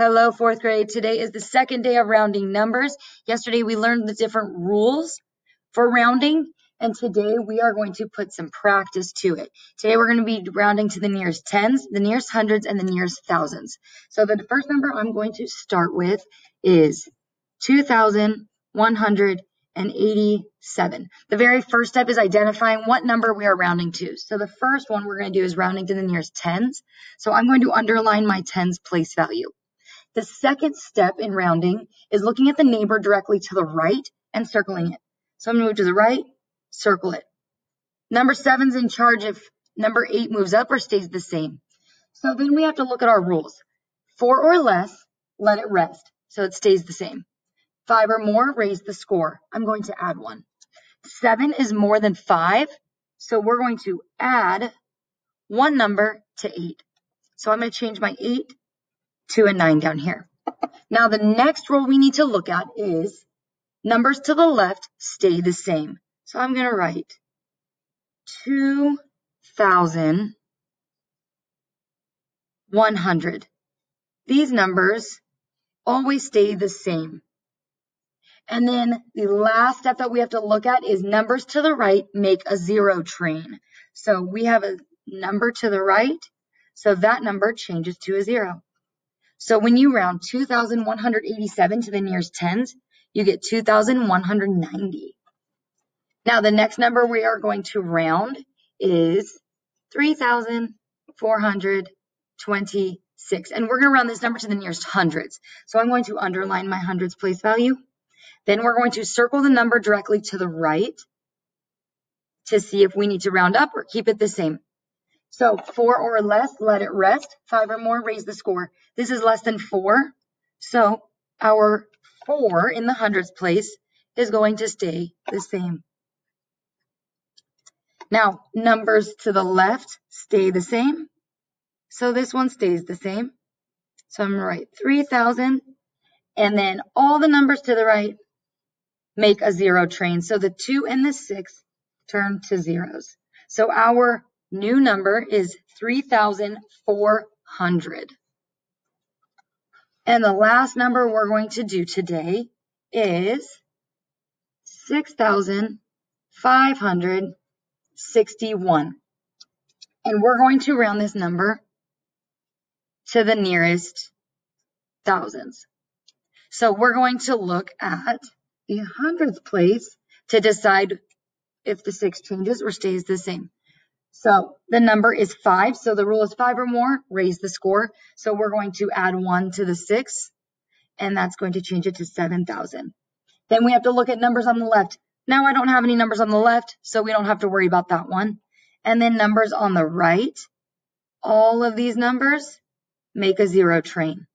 Hello, fourth grade. Today is the second day of rounding numbers. Yesterday we learned the different rules for rounding, and today we are going to put some practice to it. Today we're going to be rounding to the nearest tens, the nearest hundreds, and the nearest thousands. So the first number I'm going to start with is 2,187. The very first step is identifying what number we are rounding to. So the first one we're going to do is rounding to the nearest tens. So I'm going to underline my tens place value. The second step in rounding is looking at the neighbor directly to the right and circling it. So I'm going to move to the right, circle it. Number 7's in charge if number 8 moves up or stays the same. So then we have to look at our rules. 4 or less, let it rest, so it stays the same. 5 or more, raise the score. I'm going to add 1. 7 is more than 5, so we're going to add one number to 8. So I'm going to change my 8 to a 9 down here. Now the next rule we need to look at is numbers to the left stay the same. So I'm going to write 2,100. These numbers always stay the same. And then the last step that we have to look at is numbers to the right make a zero train. So we have a number to the right, so that number changes to a 0. So when you round 2,187 to the nearest tens, you get 2,190. Now the next number we are going to round is 3,426. And we're going to round this number to the nearest hundreds. So I'm going to underline my hundreds place value. Then we're going to circle the number directly to the right to see if we need to round up or keep it the same. So 4 or less, let it rest. 5 or more, raise the score. This is less than 4. So our 4 in the hundreds place is going to stay the same. Now, numbers to the left stay the same. So this one stays the same. So I'm going to write 3,000. And then all the numbers to the right make a zero train. So the 2 and the 6 turn to zeros. So our new number is 3,400. And the last number we're going to do today is 6,561. And we're going to round this number to the nearest thousands. So we're going to look at the hundredths place to decide if the 6 changes or stays the same. So the number is 5. So the rule is 5 or more, raise the score. So we're going to add 1 to the 6, and that's going to change it to 7,000. Then we have to look at numbers on the left. Now I don't have any numbers on the left, so we don't have to worry about that one. And then numbers on the right, all of these numbers make a zero train.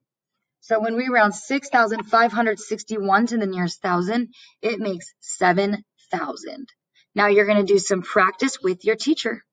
So when we round 6,561 to the nearest thousand, it makes 7,000. Now you're going to do some practice with your teacher.